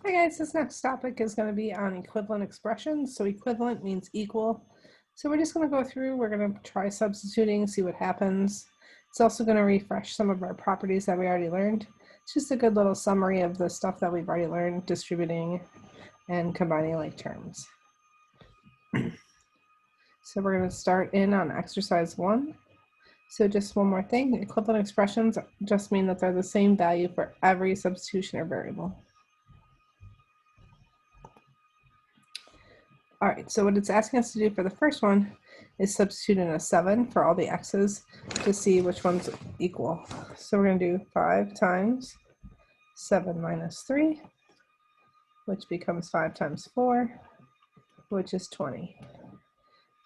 Hi guys, this next topic is going to be on equivalent expressions. So equivalent means equal. So we're just going to go through, we're going to try substituting, see what happens. It's also going to refresh some of our properties that we already learned. It's just a good little summary of the stuff that we've already learned, distributing and combining like terms. So we're going to start in on exercise 1. So just one more thing, equivalent expressions just mean that they're the same value for every substitution or variable. All right, so what it's asking us to do for the first one is substitute in a 7 for all the x's to see which one's equal. So we're going to do 5 times 7 minus 3, which becomes 5 times 4, which is 20.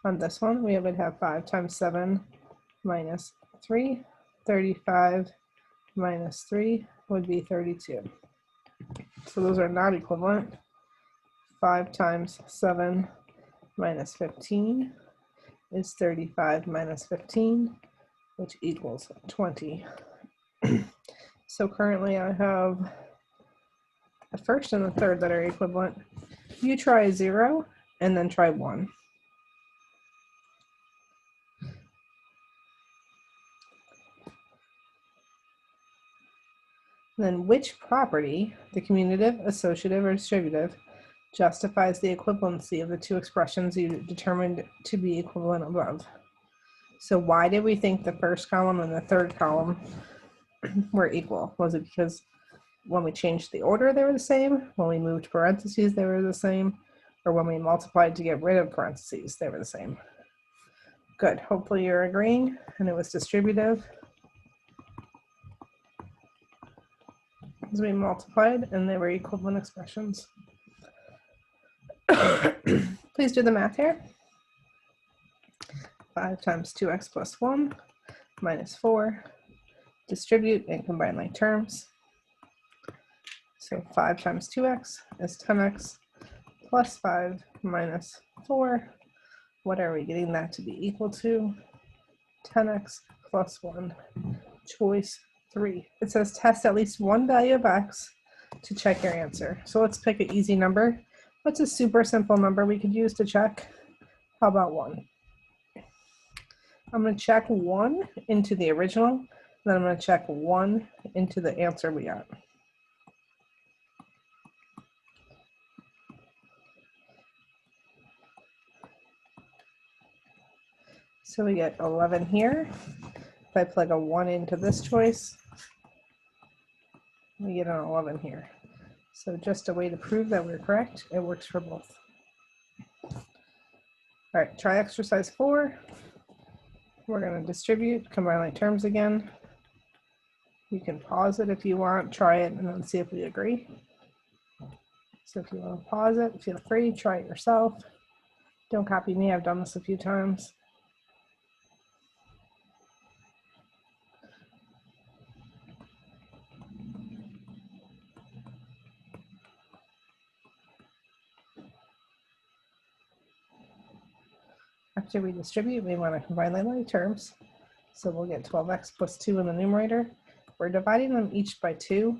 On this one, we would have 5 times 7 minus 3, 35 minus 3 would be 32. So those are not equivalent. 5 times 7 minus 15 is 35 minus 15, which equals 20. So currently I have the first and the third that are equivalent. You try 0 and then try 1. Then which property, the commutative, associative, or distributive, justifies the equivalency of the two expressions you determined to be equivalent above? So why did we think the first column and the third column were equal? Was it because when we changed the order they were the same, when we moved parentheses they were the same, or when we multiplied to get rid of parentheses they were the same? Good, hopefully you're agreeing, and it was distributive. As we multiplied and they were equivalent expressions. Please do the math here. 5 times 2x plus 1 minus 4. Distribute and combine like terms. So 5 times 2x is 10x plus 5 minus 4. What are we getting that to be equal to? 10x plus 1. Choice 3. It says test at least one value of x to check your answer. So let's pick an easy number. What's a super simple number we could use to check? How about 1? I'm going to check 1 into the original, then I'm going to check 1 into the answer we got. So we get 11 here. If I plug a 1 into this choice, we get an 11 here. So just a way to prove that we're correct. It works for both. All right, try exercise 4. We're going to distribute, combine like terms again. You can pause it if you want, try it, and then see if we agree. So if you want to pause it, feel free, try it yourself. Don't copy me, I've done this a few times. After we distribute, we want to combine like terms. So we'll get 12x plus 2 in the numerator. We're dividing them each by 2.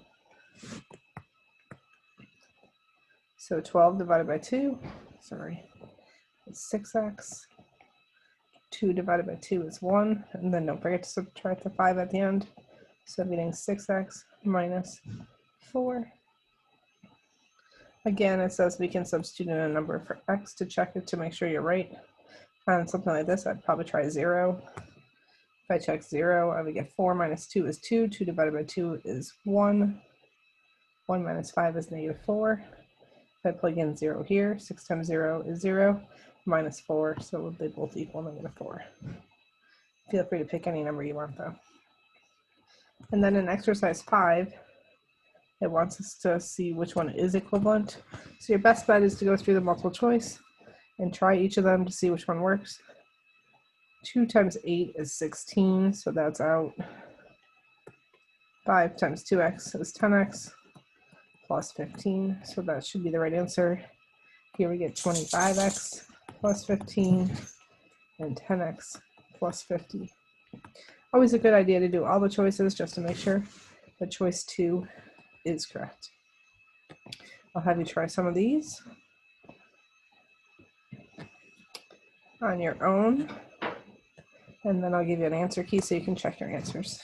So 12 divided by 2, is 6x. 2 divided by 2 is 1. And then don't forget to subtract the 5 at the end. So I'm getting 6x minus 4. Again, it says we can substitute in a number for x to check it to make sure you're right. On something like this, I'd probably try 0. If I check 0, I would get 4 minus 2 is 2. 2 divided by 2 is 1. 1 minus 5 is negative 4. If I plug in 0 here, 6 times 0 is 0, minus 4, so they both equal negative 4. Feel free to pick any number you want, though. And then in exercise 5, it wants us to see which one is equivalent. So your best bet is to go through the multiple choice and try each of them to see which one works. 2 times 8 is 16, so that's out. 5 times 2x is 10x plus 15, so that should be the right answer. Here we get 25x plus 15 and 10x plus 50. Always a good idea to do all the choices just to make sure that choice 2 is correct. I'll have you try some of these on your own, and then I'll give you an answer key so you can check your answers.